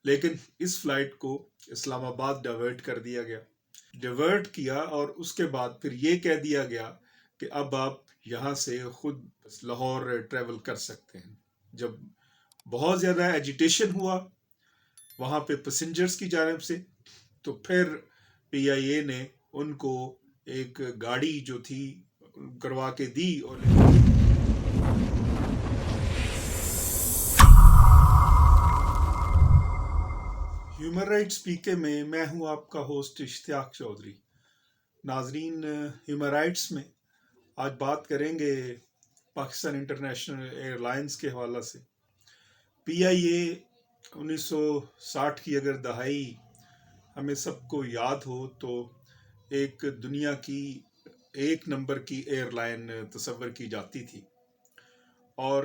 لیکن اس فلائٹ کو اسلام آباد ڈائیورٹ کر دیا گیا، ڈائیورٹ کیا، اور اس کے بعد پھر یہ کہہ دیا گیا کہ اب آپ یہاں سے خود لاہور ٹریول کر سکتے ہیں۔ جب بہت زیادہ ایجیٹیشن ہوا وہاں پہ پیسنجرز کی جانب سے، تو پھر پی آئی اے نے ان کو ایک گاڑی جو تھی کروا کے دی، اور ہیومن رائٹس پی کے میں ہوں آپ کا ہوسٹ اشتیاق چودھری۔ ناظرین، ہیومن رائٹس میں آج بات کریں گے پاکستان انٹرنیشنل ایئر لائنز کے حوالہ سے۔ پی آئی اے 1960 کی اگر دہائی ہمیں سب کو یاد ہو تو ایک دنیا کی ایک نمبر کی ایئر لائن تصور کی جاتی تھی، اور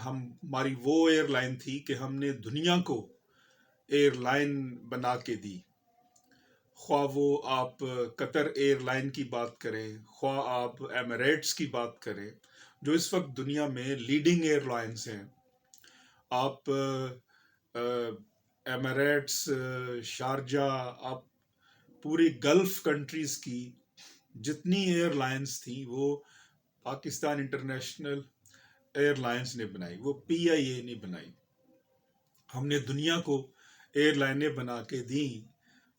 ہماری وہ ایئر لائن تھی کہ ہم نے دنیا کو ایئر لائن بنا کے دی۔ خواہ وہ آپ قطر ایئر لائن کی بات کریں، خواہ آپ ایمریٹس کی بات کریں جو اس وقت دنیا میں لیڈنگ ایئر لائنز ہیں، آپ ایمریٹس، شارجہ، آپ پوری گلف کنٹریز کی جتنی ایئر لائنز تھیں وہ پاکستان انٹرنیشنل ایئر لائنز نے بنائی، وہ پی آئی اے نے بنائی۔ ہم نے دنیا کو ایئر لائنیں بنا کے دیں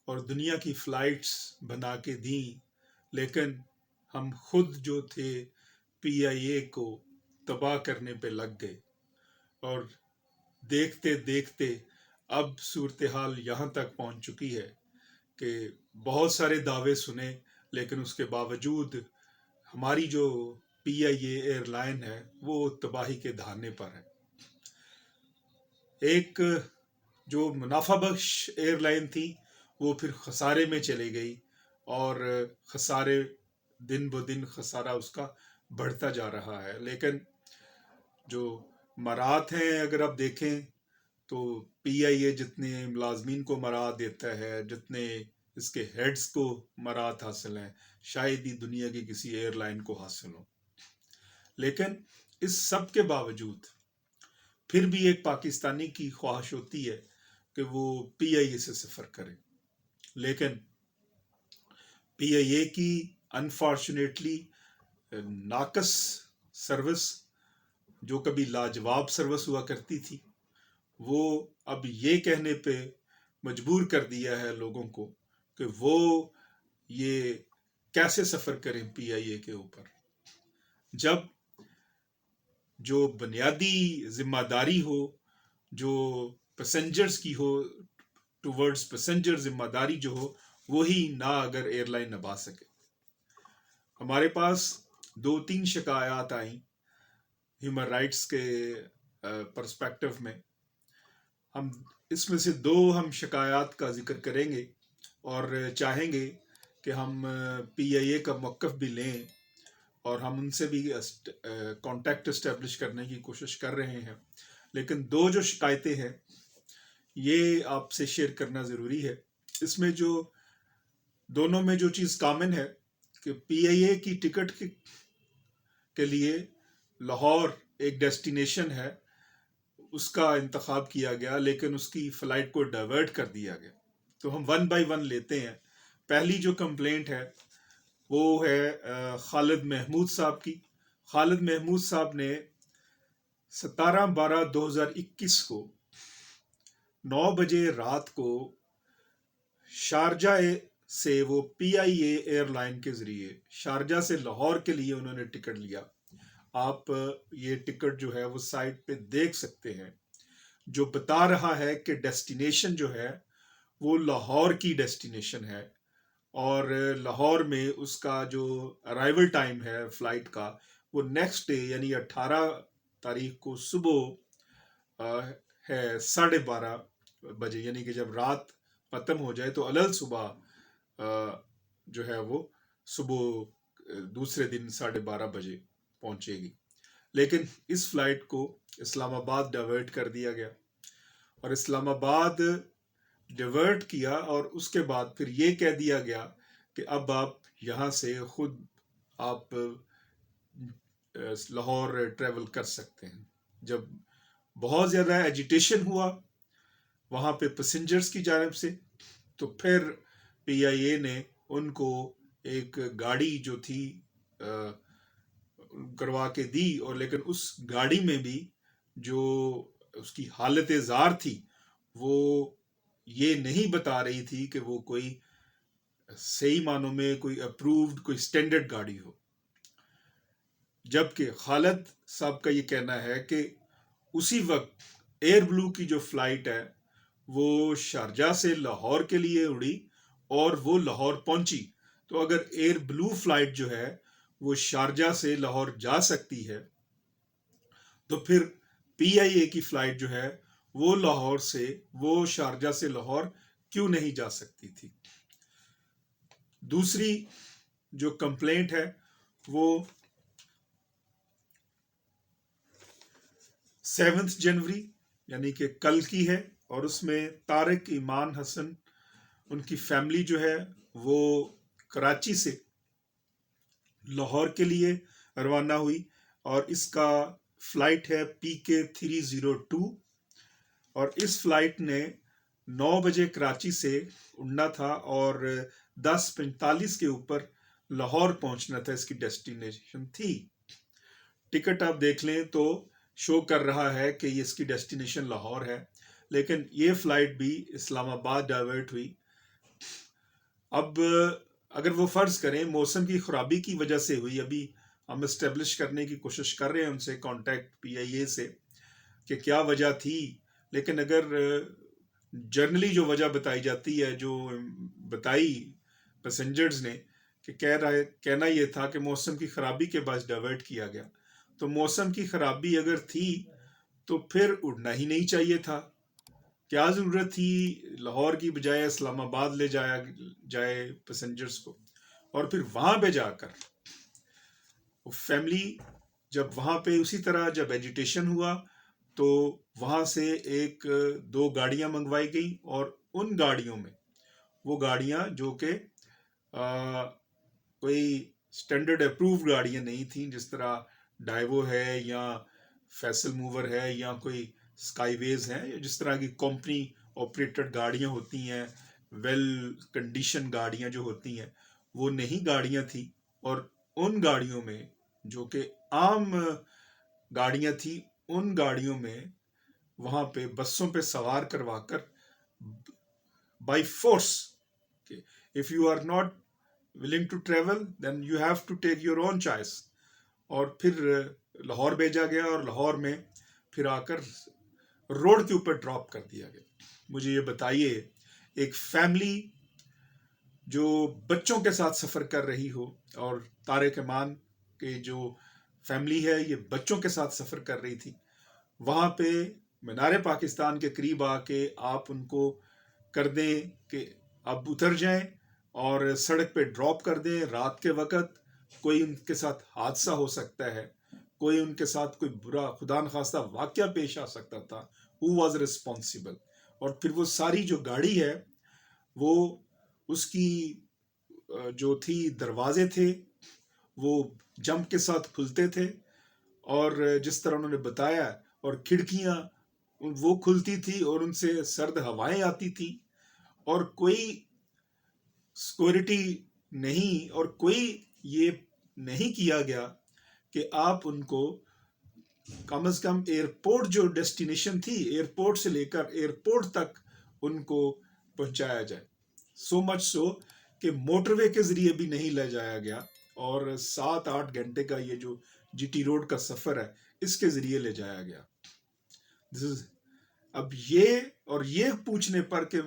اور دنیا کی فلائٹس بنا کے دیں، لیکن ہم خود جو تھے پی آئی اے کو تباہ کرنے پہ لگ گئے، اور دیکھتے دیکھتے اب صورتحال یہاں تک پہنچ چکی ہے کہ بہت سارے دعوے سنے، لیکن اس کے باوجود ہماری جو پی آئی اے ایئر لائن ہے وہ تباہی کے دہانے پر ہے۔ ایک جو منافع بخش ایئر لائن تھی وہ پھر خسارے میں چلی گئی، اور خسارے دن بدن خسارہ اس کا بڑھتا جا رہا ہے۔ لیکن جو مراعات ہیں اگر آپ دیکھیں تو پی آئی اے جتنے ملازمین کو مراعات دیتا ہے، جتنے اس کے ہیڈز کو مراعات حاصل ہیں، شاید ہی دنیا کی کسی ایئر لائن کو حاصل ہو۔ لیکن اس سب کے باوجود پھر بھی ایک پاکستانی کی خواہش ہوتی ہے کہ وہ پی آئی اے سے سفر کرے، لیکن پی آئی اے کی انفارچونیٹلی ناقص سروس، جو کبھی لاجواب سروس ہوا کرتی تھی، وہ اب یہ کہنے پہ مجبور کر دیا ہے لوگوں کو کہ وہ یہ کیسے سفر کریں پی آئی اے کے اوپر، جب جو بنیادی ذمہ داری ہو، جو پیسنجرز کی ہو، ٹورڈز پیسنجر ذمہ داری جو ہو، وہی نہ اگر ایئر لائن نبھا سکے۔ ہمارے پاس 2-3 شکایات آئیں ہیومن رائٹس کے پرسپیکٹو میں، ہم اس میں سے 2 ہم شکایات کا ذکر کریں گے، اور چاہیں گے کہ ہم پی آئی اے کا موقف بھی لیں، اور ہم ان سے بھی کانٹیکٹ اسٹیبلش کرنے کی کوشش کر رہے ہیں۔ لیکن 2 جو شکایتیں ہیں یہ آپ سے شیئر کرنا ضروری ہے۔ اس میں جو دونوں میں جو چیز کامن ہے کہ پی آئی اے کی ٹکٹ کے لیے لاہور ایک ڈیسٹینیشن ہے، اس کا انتخاب کیا گیا، لیکن اس کی فلائٹ کو ڈائیورٹ کر دیا گیا۔ تو ہم 1 بائی 1 لیتے ہیں۔ پہلی جو کمپلینٹ ہے وہ ہے خالد محمود صاحب کی۔ خالد محمود صاحب نے 17/12/2021 کو 9 بجے رات کو شارجہ سے، وہ پی آئی اے ایئر لائن کے ذریعے شارجہ سے لاہور کے لیے انہوں نے ٹکٹ لیا۔ آپ یہ ٹکٹ جو ہے وہ سائٹ پہ دیکھ سکتے ہیں، جو بتا رہا ہے کہ ڈیسٹینیشن جو ہے وہ لاہور کی ڈیسٹینیشن ہے، اور لاہور میں اس کا جو ارائیول ٹائم ہے فلائٹ کا وہ نیکسٹ ڈے یعنی 18 تاریخ کو صبح ہے 12:30 بجے، یعنی کہ جب رات ختم ہو جائے تو علل صبح جو ہے وہ صبح دوسرے دن 12:30 بجے پہنچے گی۔ لیکن اس فلائٹ کو اسلام آباد ڈائیورٹ کر دیا گیا، اور اسلام آباد ڈائیورٹ کیا، اور اس کے بعد پھر یہ کہہ دیا گیا کہ اب آپ یہاں سے خود آپ لاہور ٹریول کر سکتے ہیں۔ جب بہت زیادہ ایجیٹیشن ہوا وہاں پہ پیسنجرز کی جانب سے، تو پھر پی آئی اے نے ان کو ایک گاڑی جو تھی کروا کے دی، اور لیکن اس گاڑی میں بھی جو اس کی حالت زار تھی وہ یہ نہیں بتا رہی تھی کہ وہ کوئی صحیح معنوں میں کوئی اپرووڈ کوئی سٹینڈرڈ گاڑی ہو، جبکہ خالد صاحب کا یہ کہنا ہے کہ اسی وقت ایئر بلو کی جو فلائٹ ہے وہ شارجہ سے لاہور کے لیے اڑی اور وہ لاہور پہنچی، تو اگر ایئر بلو فلائٹ جو ہے وہ شارجہ سے لاہور جا سکتی ہے تو پھر پی آئی اے کی فلائٹ جو ہے وہ شارجہ سے لاہور کیوں نہیں جا سکتی تھی؟ دوسری جو کمپلینٹ ہے وہ 7 جنوری یعنی کہ کل کی ہے، اور اس میں طارق ایمان حسن ان کی فیملی جو ہے وہ کراچی سے لاہور کے لیے روانہ ہوئی، اور اس کا فلائٹ ہے PK302، اور اس فلائٹ نے 9 بجے کراچی سے اڑنا تھا اور 10:45 کے اوپر لاہور پہنچنا تھا، اس کی ڈیسٹینیشن تھی۔ ٹکٹ آپ دیکھ لیں تو شو کر رہا ہے کہ یہ اس کی ڈیسٹینیشن لاہور ہے، لیکن یہ فلائٹ بھی اسلام آباد ڈائیورٹ ہوئی۔ اب اگر وہ فرض کریں موسم کی خرابی کی وجہ سے ہوئی، ابھی ہم اسٹیبلش کرنے کی کوشش کر رہے ہیں ان سے کانٹیکٹ پی آئی اے سے کہ کیا وجہ تھی، لیکن اگر جرنلی جو وجہ بتائی جاتی ہے، جو بتائی پیسنجرز نے کہ کہنا یہ تھا کہ موسم کی خرابی کے باعث ڈائیورٹ کیا گیا، تو موسم کی خرابی اگر تھی تو پھر اڑنا ہی نہیں چاہیے تھا، کیا ضرورت تھی لاہور کی بجائے اسلام آباد لے جایا جائے پیسنجرز کو، اور پھر وہاں پہ جا کر فیملی جب وہاں پہ اسی طرح جب ایجیٹیشن ہوا تو وہاں سے 1-2 گاڑیاں منگوائی گئیں، اور ان گاڑیوں میں وہ گاڑیاں جو کہ کوئی سٹینڈرڈ اپرووڈ گاڑیاں نہیں تھیں، جس طرح ڈائیوو ہے یا فیصل موور ہے یا کوئی اسکائی ویز ہیں، یا جس طرح کی کمپنی آپریٹڈ گاڑیاں ہوتی ہیں، ویل کنڈیشن گاڑیاں جو ہوتی ہیں وہ نہیں گاڑیاں تھیں، اور ان گاڑیوں میں جو کہ عام گاڑیاں تھیں ان گاڑیوں میں وہاں پہ بسوں پہ سوار کروا کر بائی فورس کہ if you are not willing to travel then you have to take your own choice، اور پھر لاہور بھیجا گیا، اور لاہور میں پھر آ کر روڈ کے اوپر ڈراپ کر دیا گیا۔ مجھے یہ بتائیے ایک فیملی جو بچوں کے ساتھ سفر کر رہی ہو، اور طارق ایمان کے جو فیملی ہے یہ بچوں کے ساتھ سفر کر رہی تھی، وہاں پہ مینار پاکستان کے قریب آ کے آپ ان کو کر دیں کہ اب اتر جائیں اور سڑک پہ ڈراپ کر دیں رات کے وقت، کوئی ان کے ساتھ حادثہ ہو سکتا ہے، کوئی ان کے ساتھ کوئی برا خدا نخواستہ واقعہ پیش آ سکتا تھا، who was responsible؟ اور پھر وہ ساری جو گاڑی ہے وہ اس کی جو تھی دروازے تھے وہ جمپ کے ساتھ کھلتے تھے، اور جس طرح انہوں نے بتایا، اور کھڑکیاں وہ کھلتی تھی اور ان سے سرد ہوائیں آتی تھی، اور کوئی سیکورٹی نہیں، اور کوئی یہ نہیں کیا گیا کہ آپ ان کو کم از کم ایئرپورٹ جو ڈیسٹینیشن تھی ایئرپورٹ سے لے کر ایئرپورٹ تک ان کو پہنچایا جائے، سو مچ سو کہ موٹر وے کے ذریعے بھی نہیں لے جایا گیا، اور 7-8 گھنٹے کا یہ جو جی ٹی روڈ کا سفر ہے اس کے ذریعے لے جایا گیا۔ اب یہ پوچھنے پر کہ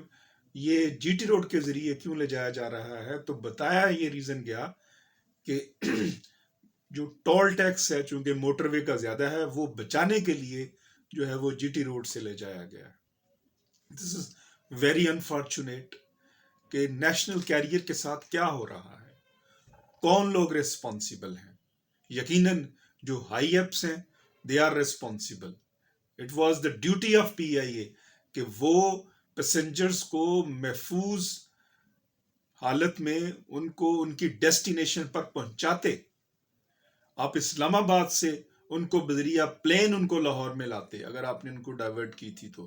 یہ جی ٹی روڈ کے ذریعے کیوں لے جایا جا رہا ہے، تو بتایا یہ ریزن گیا کہ جو ٹول ٹیکس ہے چونکہ موٹر وے کا زیادہ ہے وہ بچانے کے لیے جو ہے وہ جی ٹی روڈ سے لے جایا گیا ہے۔ دس از ویری انفارچونیٹ کہ نیشنل کیریئر کے ساتھ کیا ہو رہا ہے، کون لوگ ریسپانسیبل ہیں؟ یقیناً جو ہائی اپس ہیں they are responsible. It was the duty of P I A کہ وہ پیسنجرز کو محفوظ حالت میں ان کو ان کی ڈیسٹینیشن پر پہنچاتے۔ آپ اسلام آباد سے ان کو بذریعہ پلین ان کو لاہور میں لاتے اگر آپ نے ان کو ڈائیورٹ کی تھی، تو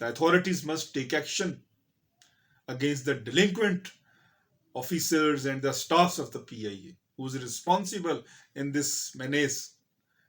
The authorities must take action against the delinquent officers and the staffs of the PIA who is responsible in this menace।